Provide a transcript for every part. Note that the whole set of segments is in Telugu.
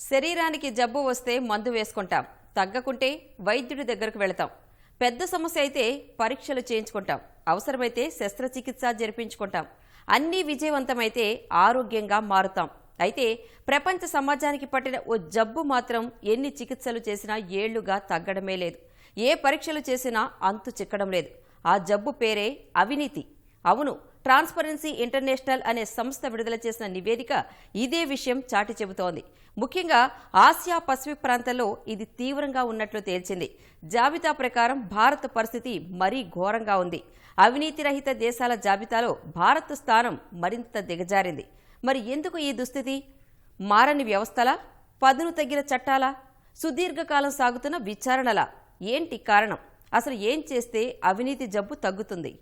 శరీరానికి జబ్బు వస్తే మందు వేసుకుంటాం, తగ్గకుంటే వైద్యుడి దగ్గరకు వెళతాం. పెద్ద సమస్య అయితే పరీక్షలు చేయించుకుంటాం, అవసరమైతే శస్త్రచికిత్స జరిపించుకుంటాం. అన్నీ విజయవంతమైతే ఆరోగ్యంగా మారుతాం. అయితే ప్రపంచ సమాజానికి పట్టిన ఓ జబ్బు మాత్రం ఎన్ని చికిత్సలు చేసినా ఏళ్లుగా తగ్గడమే లేదు. ఏ పరీక్షలు చేసినా అంతు చిక్కడం లేదు. ఆ జబ్బు పేరే అవినీతి. అవును, ట్రాన్స్పరెన్సీ ఇంటర్నేషనల్ అనే సంస్థ విడుదల చేసిన నివేదిక ఇదే విషయం చాటి చెబుతోంది. ముఖ్యంగా ఆసియా పసిఫిక్ ప్రాంతంలో ఇది తీవ్రంగా ఉన్నట్లు తేల్చింది. జాబితా ప్రకారం భారత్ పరిస్థితి మరీ ఘోరంగా ఉంది. అవినీతి రహిత దేశాల జాబితాలో భారత్ స్థానం మరింత దిగజారింది. మరి ఎందుకు ఈ దుస్థితి? మారని వ్యవస్థలా? పదును తగ్గిన చట్టాలా? సుదీర్ఘకాలం సాగుతున్న విచారణలా? ఏంటి కారణం? అసలు ఏం చేస్తే అవినీతి జబ్బు తగ్గుతుంది?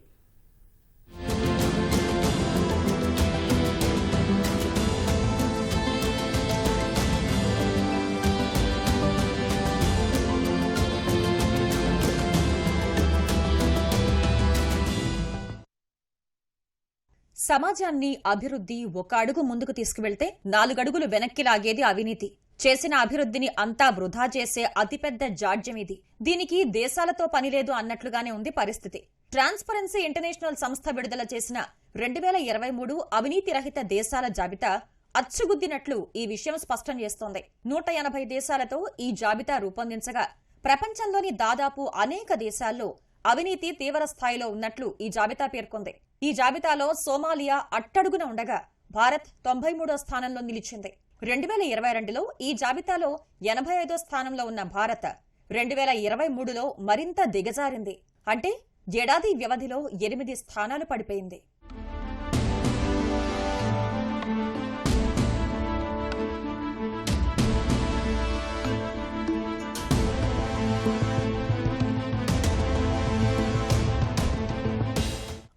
సమాజాన్ని అభివృద్ధి ఒక అడుగు ముందుకు తీసుకువెళ్తే 4 అడుగులు వెనక్కి లాగేది అవినీతి. చేసిన అభివృద్ధిని అంతా వృధా చేసే అతిపెద్ద జాడ్యం ఇది. దీనికి దేశాలతో పనిలేదు అన్నట్లుగానే ఉంది పరిస్థితి. ట్రాన్స్పరెన్సీ ఇంటర్నేషనల్ సంస్థ విడుదల చేసిన 2023 అవినీతి రహిత దేశాల జాబితా అచ్చుగుద్దినట్లు ఈ విషయం స్పష్టం చేస్తోంది. 180 దేశాలతో ఈ జాబితా రూపొందించగా ప్రపంచంలోని దాదాపు అనేక దేశాల్లో అవినీతి తీవ్ర స్థాయిలో ఉన్నట్లు ఈ జాబితా పేర్కొంది. ఈ జాబితాలో సోమాలియా అట్టడుగున ఉండగా భారత్ 93వ స్థానంలో నిలిచింది. 2022లో ఈ జాబితాలో 85వ స్థానంలో ఉన్న భారత్ 2023లో మరింత దిగజారింది. అంటే ఏడాది వ్యవధిలో 8 స్థానాలు పడిపోయింది.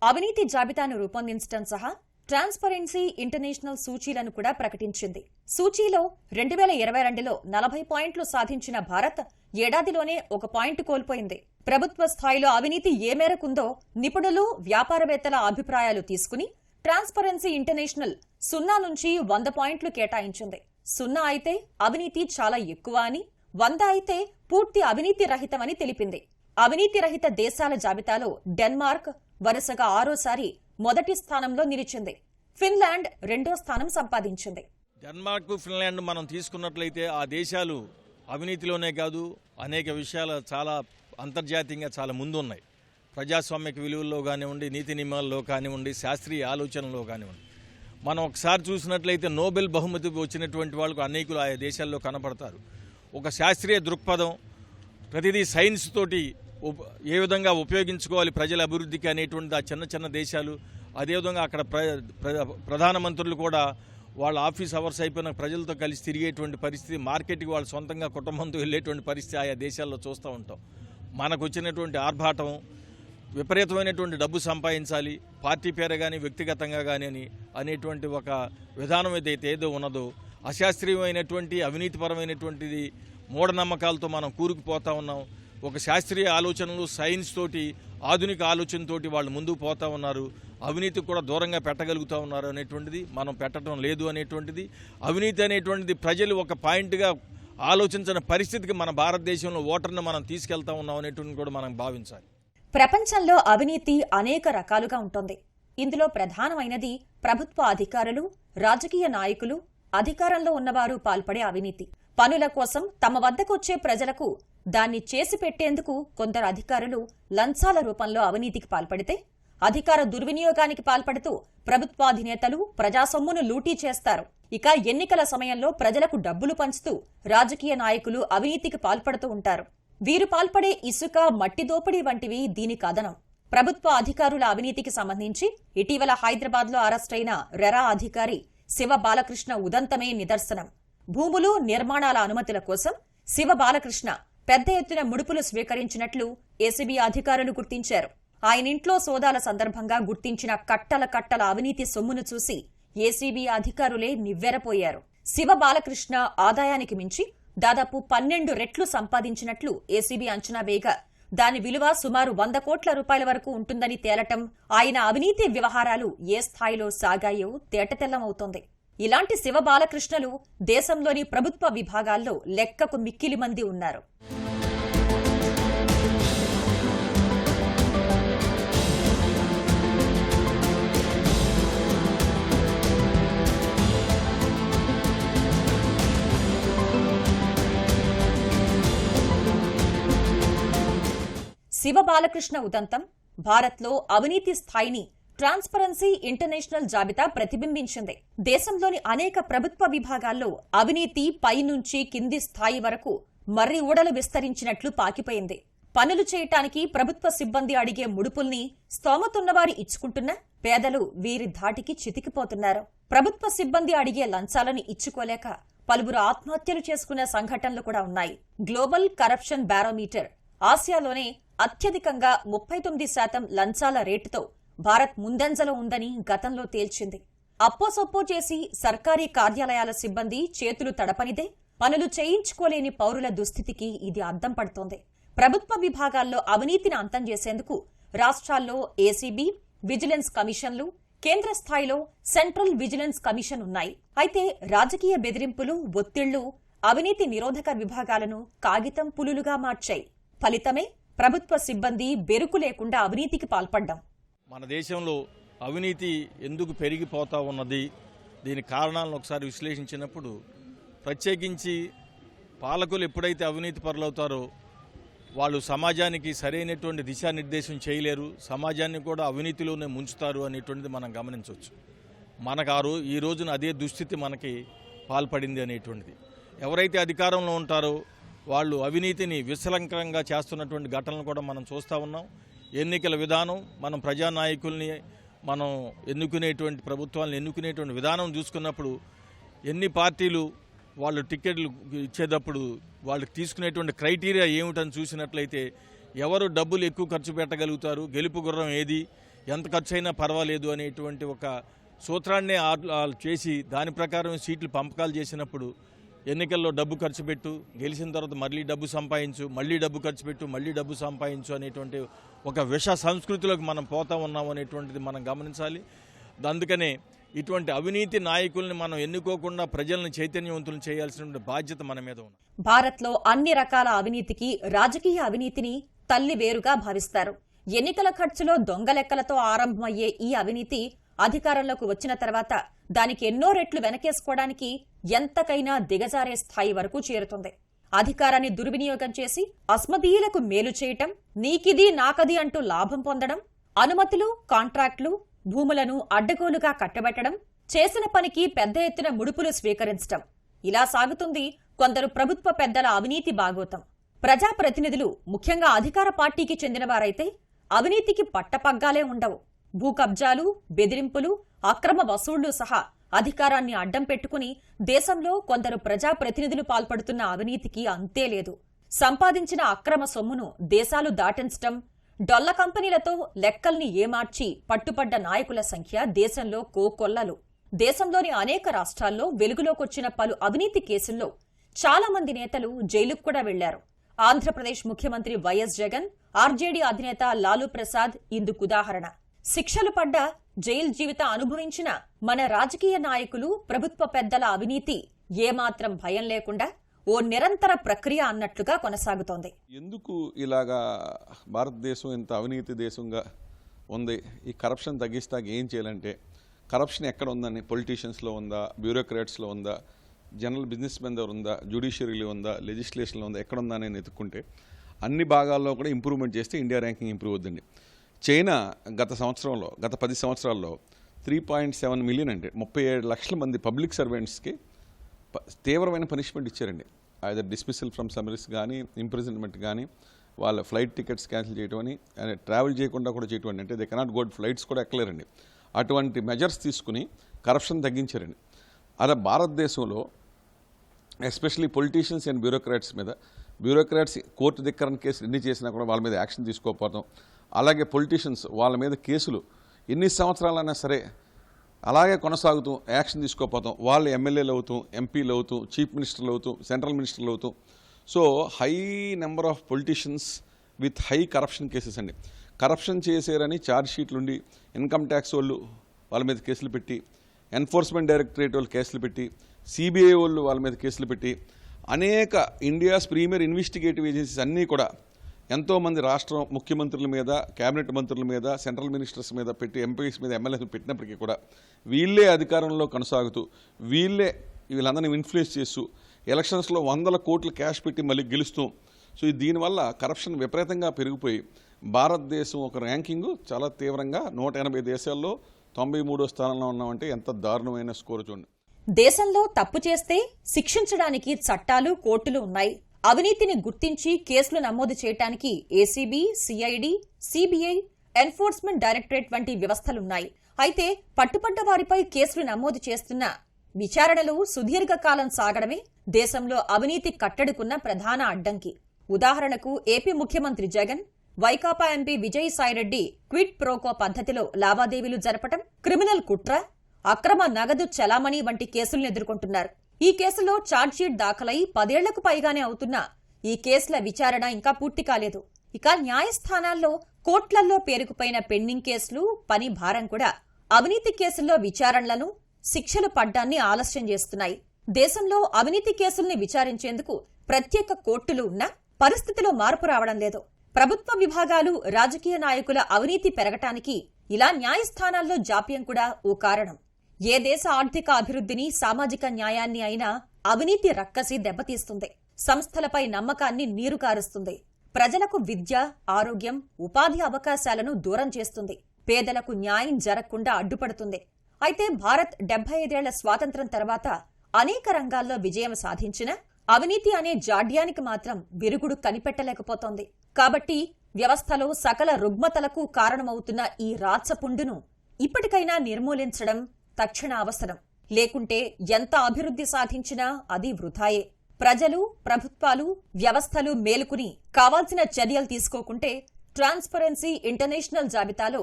అవినీతి జాబితాను రూపొందించడం సహా ట్రాన్స్పరెన్సీ ఇంటర్నేషనల్ సూచీలను కూడా ప్రకటించింది. సూచీలో 2022లో 40 పాయింట్లు సాధించిన భారత్ ఏడాదిలోనే 1 పాయింట్ కోల్పోయింది. ప్రభుత్వ స్థాయిలో అవినీతి ఏ మేరకుందో నిపుణులు, వ్యాపారవేత్తల అభిప్రాయాలు తీసుకుని ట్రాన్స్పరెన్సీ ఇంటర్నేషనల్ 0 నుంచి 100 పాయింట్లు కేటాయించింది. 0 అయితే అవినీతి చాలా ఎక్కువ అని, 100 అయితే పూర్తి అవినీతి రహితమని తెలిపింది. అవినీతి రహిత దేశాల జాబితాలో డెన్మార్క్ వరుసగా 6వసారి మొదటి స్థానంలో నిలిచింది. ఫిన్లాండ్ 2వ స్థానం సంపాదించింది. డెన్మార్క్, ఫిన్లాండ్ మనం తీసుకున్నట్లయితే ఆ దేశాలు అవినీతిలోనే కాదు అనేక విషయాలు చాలా అంతర్జాతీయంగా చాలా ముందున్నాయి. ప్రజాస్వామ్యక విలువల్లో కానివ్వండి, నీతి నియమాల్లో కానివ్వండి, శాస్త్రీయ ఆలోచనలో కానివ్వండి. మనం ఒకసారి చూసినట్లయితే నోబెల్ బహుమతి వచ్చినటువంటి వాళ్ళకు అనేకులు ఆయా దేశాల్లో కనపడతారు. ఒక శాస్త్రీయ దృక్పథం, ప్రతిదీ సైన్స్ తోటి ఏ విధంగా ఉపయోగించుకోవాలి ప్రజల అభివృద్ధికి అనేటువంటి ఆ చిన్న చిన్న దేశాలు. అదేవిధంగా అక్కడ ప్రధానమంత్రులు కూడా వాళ్ళ ఆఫీస్ అవర్స్ అయిపోయిన ప్రజలతో కలిసి తిరిగేటువంటి పరిస్థితి, మార్కెట్కి వాళ్ళు సొంతంగా కుటుంబంతో వెళ్ళేటువంటి పరిస్థితి ఆయా దేశాల్లో చూస్తూ ఉంటాం. మనకు వచ్చినటువంటి ఆర్భాటం, విపరీతమైనటువంటి డబ్బు సంపాదించాలి పార్టీ పేర కానీ వ్యక్తిగతంగా కానీ అనేటువంటి ఒక విధానం ఏదైతే ఏదో ఉన్నదో, అశాస్త్రీయమైనటువంటి అవినీతిపరమైనటువంటిది మూఢనమ్మకాలతో మనం కూరుకుపోతూ ఉన్నాం. ఒక శాస్త్రీయ ఆలోచనలు, సైన్స్ తోటి, ఆధునిక ఆలోచనతోటి వాళ్ళు ముందుకు పోతూ ఉన్నారు. అవినీతికి కూడా దూరంగా పెట్టగలుగుతూ ఉన్నారు అనేటువంటిది మనం పెట్టడం లేదు అనేటువంటిది. అవినీతి అనేటువంటిది ప్రజలు ఒక పాయింట్గా ఆలోచించిన పరిస్థితికి మన భారతదేశంలో ఓటర్ను మనం తీసుకెళ్తా ఉన్నాం అనేటువంటి కూడా మనం భావించాలి. ప్రపంచంలో అవినీతి అనేక రకాలుగా ఉంటుంది. ఇందులో ప్రధానమైనది ప్రభుత్వ అధికారులు, రాజకీయ నాయకులు, అధికారంలో ఉన్నవారు పాల్పడే అవినీతి. పనుల కోసం తమ వద్దకొచ్చే ప్రజలకు దాన్ని చేసి పెట్టేందుకు కొందరు అధికారులు లంచాల రూపంలో అవినీతికి పాల్పడితే, అధికార దుర్వినియోగానికి పాల్పడుతూ ప్రభుత్వాధినేతలు ప్రజా సొమ్మును లూటీ చేస్తారు. ఇక ఎన్నికల సమయంలో ప్రజలకు డబ్బులు పంచుతూ రాజకీయ నాయకులు అవినీతికి పాల్పడుతూ ఉంటారు. వీరు పాల్పడే ఇసుక, మట్టి దోపిడీ వంటివి దీనికి అదనం. ప్రభుత్వ అధికారుల అవినీతికి సంబంధించి ఇటీవల హైదరాబాద్లో అరెస్టైన రెరా అధికారి శివ బాలకృష్ణ ఉదంతమే నిదర్శనం. భూములు, నిర్మాణాల అనుమతుల కోసం శివ బాలకృష్ణ పెద్ద ఎత్తున ముడుపులు స్వీకరించినట్లు ఏసీబీ అధికారులు గుర్తించారు. ఆయన ఇంట్లో సోదాల సందర్భంగా గుర్తించిన కట్టల అవినీతి సొమ్మును చూసి ఏసీబీ అధికారులే నివ్వెరపోయారు. శివ బాలకృష్ణ ఆదాయానికి మించి దాదాపు 12 రెట్లు సంపాదించినట్లు ఏసీబీ అంచనా వేయగా దాని విలువ సుమారు 100 కోట్ల రూపాయల వరకు ఉంటుందని తేలటం, ఆయన అవినీతి వ్యవహారాలు ఏ స్థాయిలో సాగాయో తేటతెల్లమవుతోంది. ఇలాంటి శివ బాలకృష్ణలు దేశంలోని ప్రభుత్వ విభాగాల్లో లెక్కకు మిక్కిలి మంది ఉన్నారు. శివ బాలకృష్ణ ఉదంతం భారత్లో అవినీతి స్థాయిని ట్రాన్స్పరెన్సీ ఇంటర్నేషనల్ జాబితా ప్రతిబింబించింది. దేశంలోని అనేక ప్రభుత్వ విభాగాల్లో అవినీతి పైనుంచి కింది స్థాయి వరకు మర్రి ఊడలు విస్తరించినట్లు పాకిపోయింది. పనులు చేయటానికి ప్రభుత్వ సిబ్బంది అడిగే ముడుపుల్ని స్తోమతున్నవారు ఇచ్చుకుంటున్నా పేదలు వీరి ధాటికి చితికిపోతున్నారు. ప్రభుత్వ సిబ్బంది అడిగే లంచాలను ఇచ్చుకోలేక పలువురు ఆత్మహత్యలు చేసుకున్న సంఘటనలు కూడా ఉన్నాయి. గ్లోబల్ కరప్షన్ బారోమీటర్ ఆసియాలోనే అత్యధికంగా 39% లంచాల రేటుతో భారత్ ముందంజలో ఉందని గతంలో తేల్చింది. అప్పోసొప్పో చేసి సర్కారీ కార్యాలయాల సిబ్బంది చేతులు తడపనిదే పనులు చేయించుకోలేని పౌరుల దుస్థితికి ఇది అద్దం పడుతోంది. ప్రభుత్వ విభాగాల్లో అవినీతిని అంతం చేసేందుకు రాష్ట్రాల్లో ఏసీబీ, విజిలెన్స్ కమిషన్లు, కేంద్ర స్థాయిలో సెంట్రల్ విజిలెన్స్ కమిషన్ ఉన్నాయి. అయితే రాజకీయ బెదిరింపులు, ఒత్తిళ్లు అవినీతి నిరోధక విభాగాలను కాగితం పులులుగా మార్చాయి. ఫలితమే ప్రభుత్వ సిబ్బంది బెరుకు లేకుండా అవినీతికి పాల్పడ్డాం. మన దేశంలో అవినీతి ఎందుకు పెరిగిపోతా ఉన్నది, దీని కారణాలను ఒకసారి విశ్లేషించినప్పుడు ప్రత్యేకించి పాలకులు ఎప్పుడైతే అవినీతి పరులవుతారో వాళ్ళు సమాజానికి సరైనటువంటి దిశానిర్దేశం చేయలేరు, సమాజాన్ని కూడా అవినీతిలోనే ముంచుతారు అనేటువంటిది మనం గమనించవచ్చు. మనకు ఈ రోజున అదే దుస్థితి మనకి పాల్పడింది అనేటువంటిది. ఎవరైతే అధికారంలో ఉంటారో వాళ్ళు అవినీతిని విశలంకరంగా చేస్తున్నటువంటి ఘటనలు కూడా మనం చూస్తూ ఉన్నాం. ఎన్నికల విధానం, మనం ప్రజానాయకుల్ని మనం ఎన్నుకునేటువంటి ప్రభుత్వాలను ఎన్నుకునేటువంటి విధానం చూసుకున్నప్పుడు ఎన్ని పార్టీలు వాళ్ళు టికెట్లు ఇచ్చేటప్పుడు వాళ్ళకి తీసుకునేటువంటి క్రైటీరియా ఏమిటని చూసినట్లయితే ఎవరు డబ్బులు ఎక్కువ ఖర్చు పెట్టగలుగుతారు, గెలుపు గుర్రం ఏది, ఎంత ఖర్చు అయినా పర్వాలేదు అనేటువంటి ఒక సూత్రాన్నే చేసి దాని ప్రకారం సీట్లు పంపకాలు చేసినప్పుడు ఎన్నికల్లో డబ్బు ఖర్చు పెట్టు, గెలిచిన తర్వాత మళ్ళీ డబ్బు సంపాదించు, మళ్ళీ డబ్బు ఖర్చు పెట్టు, మళ్ళీ డబ్బు సంపాదించు అనేటువంటి ఒక విష సంస్కృతిలోకి మనం పోతా ఉన్నాం అనేటువంటిది మనం గమనించాలి. అందుకనే ఇటువంటి అవినీతి నాయకుల్ని మనం ఎన్నుకోకుండా ప్రజలను చైతన్యవంతులను చేయాల్సిన బాధ్యత మన మీద ఉంది. భారత్లో అన్ని రకాల అవినీతికి రాజకీయ అవినీతిని తల్లి వేరుగా భావిస్తారు. ఎన్నికల ఖర్చులో దొంగ లెక్కలతో ఆరంభమయ్యే ఈ అవినీతి అధికారంలోకి వచ్చిన తర్వాత దానికి ఎన్నో రెట్లు వెనకేసుకోవడానికి ఎంతకైనా దిగజారే స్థాయి వరకు చేరుతుంది. అధికారాన్ని దుర్వినియోగం చేసి అస్మదీయులకు మేలు చేయటం, నీకిది నాకది అంటూ లాభం పొందడం, అనుమతులు, కాంట్రాక్టులు, భూములను అడ్డగోలుగా కట్టబెట్టడం, చేసిన పనికి పెద్ద ఎత్తున ముడుపులు స్వీకరించడం, ఇలా సాగుతుంది కొందరు ప్రభుత్వ పెద్దల అవినీతి బాగోతం. ప్రజాప్రతినిధులు, ముఖ్యంగా అధికార పార్టీకి చెందినవారైతే అవినీతికి పట్టపగ్గాలే ఉండవు. భూ కబ్జాలు, బెదిరింపులు, అక్రమ వసూళ్లు సహా అధికారాన్ని అడ్డం పెట్టుకుని దేశంలో కొందరు ప్రజాప్రతినిధులు పాల్పడుతున్న అవినీతికి అంతే లేదు. సంపాదించిన అక్రమ సొమ్మును దేశాలు దాటించటం, డొల్ల కంపెనీలతో లెక్కల్ని ఏమార్చి పట్టుపడ్డ నాయకుల సంఖ్య దేశంలో కోకొల్లలు. దేశంలోని అనేక రాష్ట్రాల్లో వెలుగులోకొచ్చిన పలు అవినీతి కేసుల్లో చాలా మంది నేతలు జైలుకు కూడా వెళ్లారు. ఆంధ్రప్రదేశ్ ముఖ్యమంత్రి వైఎస్ జగన్, ఆర్జేడీ అధినేత లాలూ ప్రసాద్ ఇందుకుదాహరణ. శిక్షలు పడ్డ, జైలు జీవితం అనుభవించిన మన రాజకీయ నాయకులు, ప్రభుత్వ పెద్దల అవినీతి ఏమాత్రం భయం లేకుండా ఓ నిరంతర ప్రక్రియ అన్నట్లుగా కొనసాగుతోంది. ఎందుకు ఇలాగా భారతదేశం ఇంత అవినీతి దేశంగా ఉంది? ఈ కరప్షన్ తగ్గిస్తాక ఏం చేయాలంటే, కరప్షన్ ఎక్కడ ఉందని, పొలిటీషియన్స్లో ఉందా, బ్యూరోక్రాట్స్లో ఉందా, జనరల్ బిజినెస్ మెన్ దగ్గర ఉందా, జ్యుడిషియరీలో ఉందా, లెజిస్లేషన్లో ఉందా, ఎక్కడ ఉందా అని ఎత్తుక్కుంటే అన్ని భాగాల్లో కూడా ఇంప్రూవ్మెంట్ చేస్తే ఇండియా ర్యాంకింగ్ ఇంప్రూవ్ అవుతుంది. చైనా గత 10 సంవత్సరాల్లో 3.7 మిలియన్ అంటే 37 లక్షల మంది పబ్లిక్ సర్వెంట్స్కి తీవ్రమైన పనిష్మెంట్ ఇచ్చారండి. ఐదర్ డిస్మిసల్ ఫ్రమ్ సర్వీస్ కానీ, ఇంప్రిజన్మెంట్ కానీ, వాళ్ళ ఫ్లైట్ టికెట్స్ క్యాన్సిల్ చేయడం అని, ట్రావెల్ చేయకుండా కూడా చేయటం అంటే దే కెనాట్ గో ఫ్లైట్స్ కూడా ఎక్కలేరండి. అటువంటి మెజర్స్ తీసుకుని కరప్షన్ తగ్గించారండి. అలా భారతదేశంలో ఎస్పెషలీ పొలిటీషియన్స్ అండ్ బ్యూరోక్రాట్స్ మీద, బ్యూరోక్రాట్స్ కోర్టు ధిక్కరణ కేసులు ఎన్ని చేసినా కూడా వాళ్ళ మీద యాక్షన్ తీసుకోకపోవడం, అలాగే పొలిటీషియన్స్ వాళ్ళ మీద కేసులు ఎన్ని సంవత్సరాలైనా సరే అలాగే కొనసాగుతూ యాక్షన్ తీసుకోకపోతాం, వాళ్ళు ఎమ్మెల్యేలు అవుతాం, ఎంపీలు అవుతాం, చీఫ్ మినిస్టర్లు అవుతాం, సెంట్రల్ మినిస్టర్లు అవుతాం. So high number of politicians with high corruption cases అండి. కరప్షన్ చేశారని ఛార్జ్ షీట్లు ఉండి ఇన్కమ్ ట్యాక్స్ వాళ్ళు వాళ్ళ మీద కేసులు పెట్టి ఎన్ఫోర్స్మెంట్ డైరెక్టరేట్ వాళ్ళు కేసులు పెట్టి, సిబిఐ వాళ్ళు వాళ్ళ మీద కేసులు పెట్టి, అనేక ఇండియాస్ ప్రీమియర్ ఇన్వెస్టిగేటివ్ ఏజెన్సీస్ అన్నీ కూడా ఎంతోమంది రాష్ట్ర ముఖ్యమంత్రుల మీద, కేబినెట్ మంత్రుల మీద, సెంట్రల్ మినిస్టర్స్ మీద పెట్టి, ఎంపీస్ మీద, ఎమ్మెల్యేస్ పెట్టినప్పటికీ కూడా వీళ్ళే అధికారంలో కొనసాగుతూ వీళ్ళందరినీ ఇన్ఫ్లుయెన్స్ చేస్తూ ఎలక్షన్స్లో 100 కోట్ల క్యాష్ పెట్టి మళ్ళీ గెలుస్తూ, సో దీనివల్ల కరప్షన్ విపరీతంగా పెరిగిపోయి భారతదేశం ఒక ర్యాంకింగ్ చాలా తీవ్రంగా 180 దేశాల్లో 93వ స్థానంలో ఉన్నామంటే ఎంత దారుణమైన స్కోర్ చూడండి. దేశంలో తప్పు చేస్తే శిక్షించడానికి చట్టాలు, కోర్టులు ఉన్నాయి. అవినీతిని గుర్తించి కేసులు నమోదు చేయడానికి ACB, CID, CBI, enforcement directorate వంటి వ్యవస్థలున్నాయి. అయితే పట్టుపడ్డ వారిపై కేసులు నమోదు చేస్తున్న విచారణలు సుదీర్ఘకాలం సాగడమే దేశంలో అవినీతి కట్టడికున్న ప్రధాన అడ్డంకి. ఉదాహరణకు ఏపీ ముఖ్యమంత్రి జగన్, వైకాపా ఎంపీ విజయసాయిరెడ్డి క్విడ్ ప్రోకో పద్ధతిలో లావాదేవీలు జరపడం, క్రిమినల్ కుట్ర, అక్రమ నగదు చలామణి వంటి కేసులను ఎదుర్కొంటున్నారు. ఈ కేసులో ఛార్జ్షీట్ దాఖలై 10 ఏళ్లకు పైగానే అవుతున్నా ఈ కేసుల విచారణ ఇంకా పూర్తి కాలేదు. ఇక న్యాయస్థానాల్లో, కోర్టులలో పేరుకుపోయిన పెండింగ్ కేసులు, పని భారం కూడా అవినీతి కేసుల్లో విచారణలను, శిక్షలు పడ్డాన్ని ఆలస్యం చేస్తున్నాయి. దేశంలో అవినీతి కేసుల్ని విచారించేందుకు ప్రత్యేక కోర్టులు ఉన్నా పరిస్థితిలో మార్పు రావడం లేదు. ప్రభుత్వ విభాగాలు, రాజకీయ నాయకుల అవినీతి పెరగటానికి ఇలా న్యాయస్థానాల్లో జాప్యం కూడా ఓ కారణం. ఏ దేశ ఆర్థిక అభివృద్ధిని, సామాజిక న్యాయాన్ని అయినా అవినీతి రక్కసి దెబ్బతీస్తుంది. సంస్థలపై నమ్మకాన్ని నీరుకారుస్తుంది. ప్రజలకు విద్య, ఆరోగ్యం, ఉపాధి అవకాశాలను దూరం చేస్తుంది. పేదలకు న్యాయం జరగకుండా అడ్డుపడుతుంది. అయితే భారత్ 75 ఏళ్ల స్వాతంత్ర్యం తర్వాత అనేక రంగాల్లో విజయం సాధించిన అవినీతి అనే జాడ్యానికి మాత్రం విరుగుడు కనిపెట్టలేకపోతోంది. కాబట్టి వ్యవస్థలో సకల రుగ్మతలకు కారణమవుతున్న ఈ రాచపుండును ఇప్పటికైనా నిర్మూలించడం తక్షణ అవసరం. లేకుంటే ఎంత అభివృద్ధి సాధించినా అది వృథాయే. ప్రజలు, ప్రభుత్వాలు, వ్యవస్థలు మేలుకుని కావాల్సిన చర్యలు తీసుకోకుంటే ట్రాన్స్పరెన్సీ ఇంటర్నేషనల్ జాబితాలో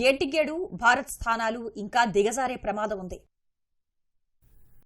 ఏటిగేడు భారత్ స్థానాలు ఇంకా దిగజారే ప్రమాదం ఉంది.